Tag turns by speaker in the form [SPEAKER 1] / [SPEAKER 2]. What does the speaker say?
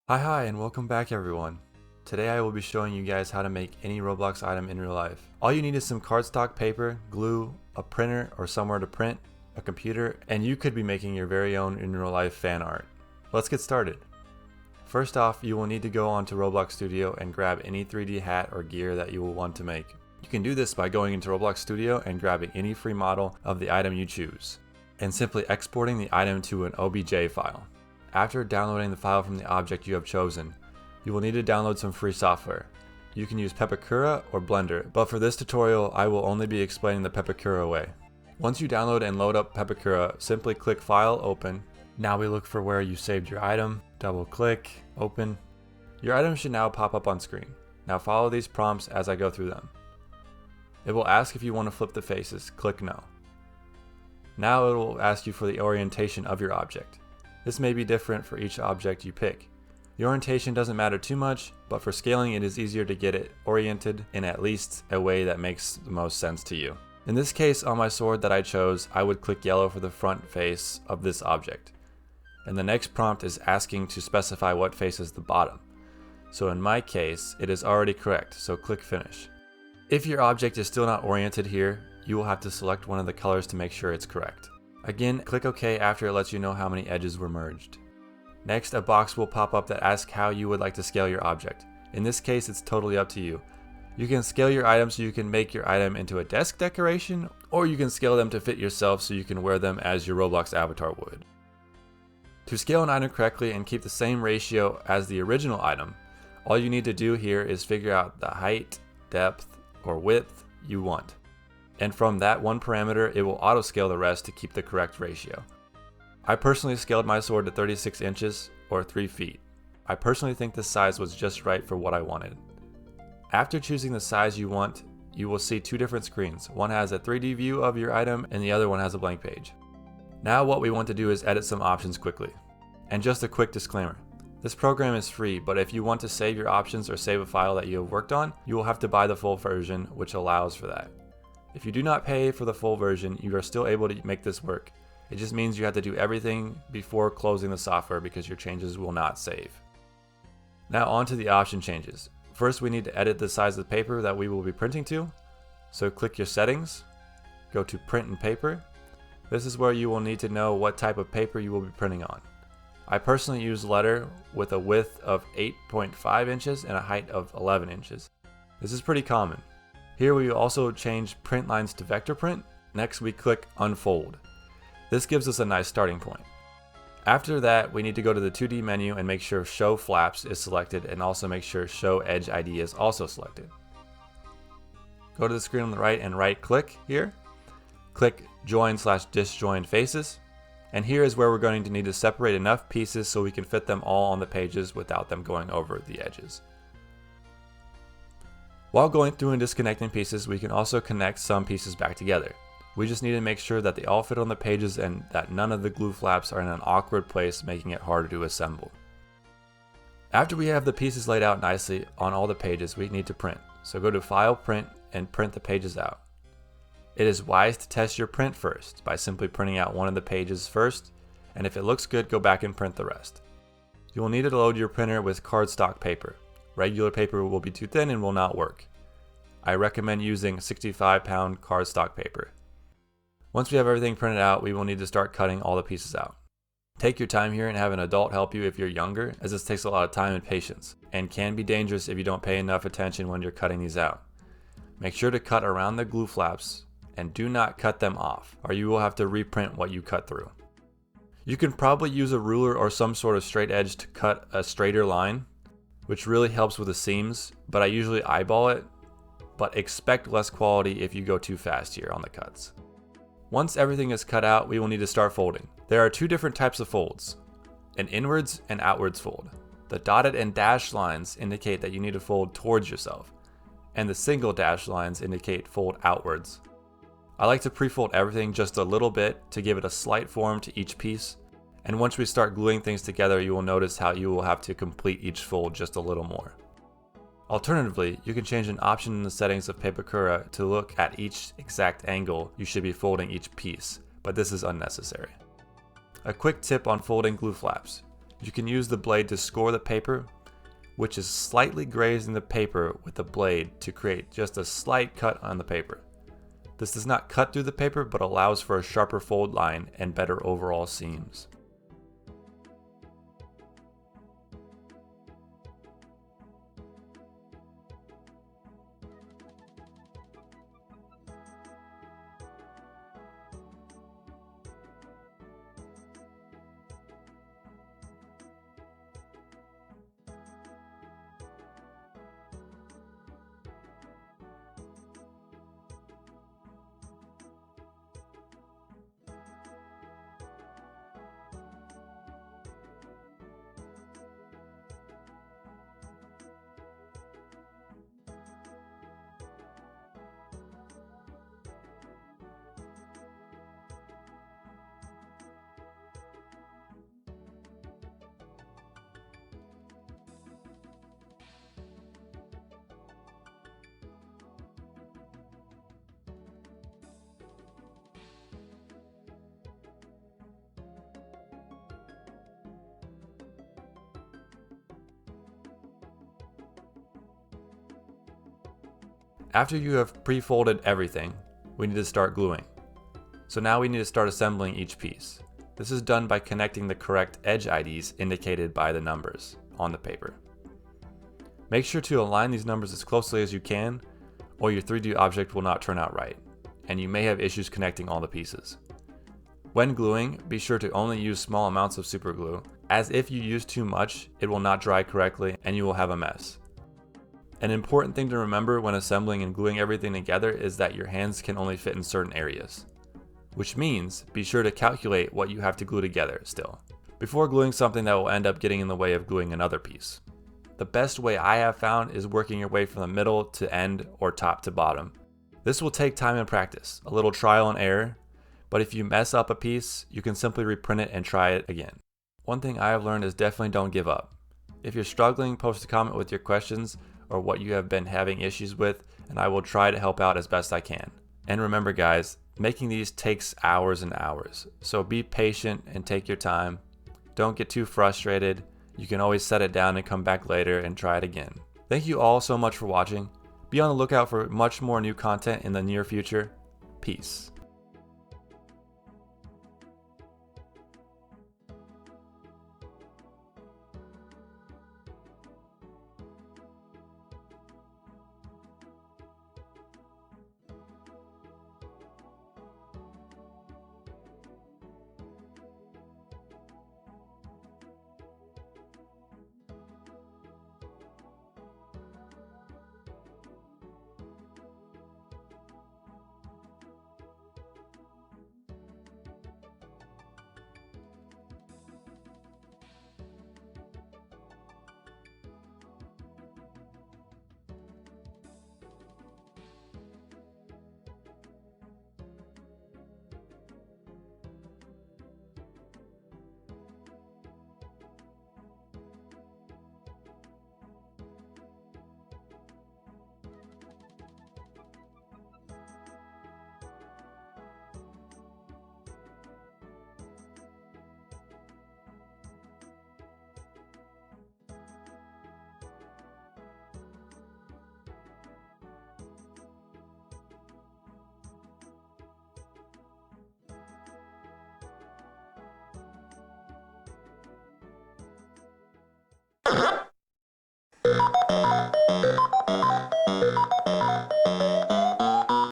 [SPEAKER 1] Hi and welcome back everyone. Today I will be showing you guys how to make any Roblox item in real life. All you need is some cardstock paper, glue, a printer or somewhere to print, a computer, and you could be making your very own in real life fan art. Let's get started. First off, you will need to go onto Roblox Studio and grab any 3D hat or gear that you will want to make. You can do this by going into Roblox Studio and grabbing any free model of the item you choose, and simply exporting the item to an OBJ file. After downloading the file from the object you have chosen, you will need to download some free software. You can use Pepakura or Blender, but for this tutorial I will only be explaining the Pepakura way. Once you download and load up Pepakura, simply click File, Open. Now we look for where you saved your item, double click, Open. Your item should now pop up on screen. Now follow these prompts as I go through them. It will ask if you want to flip the faces, click No. Now it will ask you for the orientation of your object. This may be different for each object you pick. The orientation doesn't matter too much, but for scaling it is easier to get it oriented in at least a way that makes the most sense to you. In this case, on my sword that I chose, I would click yellow for the front face of this object. And the next prompt is asking to specify what faces the bottom. So in my case, it is already correct, so click Finish. If your object is still not oriented here, you will have to select one of the colors to make sure it's correct. Again, click OK after it lets you know how many edges were merged. Next, a box will pop up that asks how you would like to scale your object. In this case, it's totally up to you. You can scale your item so you can make your item into a desk decoration, or you can scale them to fit yourself so you can wear them as your Roblox avatar would. To scale an item correctly and keep the same ratio as the original item, all you need to do here is figure out the height, depth, or width you want. And from that one parameter, it will auto-scale the rest to keep the correct ratio. I personally scaled my sword to 36 inches or 3 feet. I personally think this size was just right for what I wanted. After choosing the size you want, you will see two different screens. One has a 3D view of your item and the other one has a blank page. Now what we want to do is edit some options quickly. And just a quick disclaimer. This program is free, but if you want to save your options or save a file that you have worked on, you will have to buy the full version, which allows for that. If you do not pay for the full version, you are still able to make this work. It just means you have to do everything before closing the software because your changes will not save. Now on to the option changes. First we need to edit the size of the paper that we will be printing to. So click your settings, go to print and paper. This is where you will need to know what type of paper you will be printing on. I personally use letter with a width of 8.5 inches and a height of 11 inches. This is pretty common. Here we also change print lines to vector print. Next we click Unfold. This gives us a nice starting point. After that, we need to go to the 2D menu and make sure Show Flaps is selected and also make sure Show Edge ID is also selected. Go to the screen on the right and right click here. Click Join/Disjoin Faces. And here is where we're going to need to separate enough pieces so we can fit them all on the pages without them going over the edges. While going through and disconnecting pieces, we can also connect some pieces back together. We just need to make sure that they all fit on the pages and that none of the glue flaps are in an awkward place, making it harder to assemble. After we have the pieces laid out nicely on all the pages, we need to print. So go to File, Print, and print the pages out. It is wise to test your print first by simply printing out one of the pages first, and if it looks good, go back and print the rest. You will need to load your printer with cardstock paper. Regular paper will be too thin and will not work. I recommend using 65-pound cardstock paper. Once we have everything printed out, we will need to start cutting all the pieces out. Take your time here and have an adult help you if you're younger, as this takes a lot of time and patience, and can be dangerous if you don't pay enough attention when you're cutting these out. Make sure to cut around the glue flaps, and do not cut them off, or you will have to reprint what you cut through. You can probably use a ruler or some sort of straight edge to cut a straighter line, which really helps with the seams, but I usually eyeball it, but expect less quality if you go too fast here on the cuts. Once everything is cut out, we will need to start folding. There are two different types of folds, an inwards and outwards fold. The dotted and dashed lines indicate that you need to fold towards yourself, and the single dashed lines indicate fold outwards. I like to pre-fold everything just a little bit to give it a slight form to each piece, and once we start gluing things together, you will notice how you will have to complete each fold just a little more. Alternatively, you can change an option in the settings of Pepakura to look at each exact angle you should be folding each piece, but this is unnecessary. A quick tip on folding glue flaps. You can use the blade to score the paper, which is slightly grazing the paper with the blade to create just a slight cut on the paper. This does not cut through the paper, but allows for a sharper fold line and better overall seams. After you have pre-folded everything, we need to start gluing. So now we need to start assembling each piece. This is done by connecting the correct edge IDs indicated by the numbers on the paper. Make sure to align these numbers as closely as you can, or your 3D object will not turn out right, and you may have issues connecting all the pieces. When gluing, be sure to only use small amounts of super glue, as if you use too much, it will not dry correctly and you will have a mess. An important thing to remember when assembling and gluing everything together is that your hands can only fit in certain areas, which means be sure to calculate what you have to glue together still, before gluing something that will end up getting in the way of gluing another piece. The best way I have found is working your way from the middle to end or top to bottom. This will take time and practice, a little trial and error, but if you mess up a piece, you can simply reprint it and try it again. One thing I have learned is definitely don't give up. If you're struggling, post a comment with your questions or what you have been having issues with, and I will try to help out as best I can. And remember guys, making these takes hours and hours, so be patient and take your time. Don't get too frustrated. You can always set it down and come back later and try it again. Thank you all so much for watching. Be on the lookout for much more new content in the near future. Peace.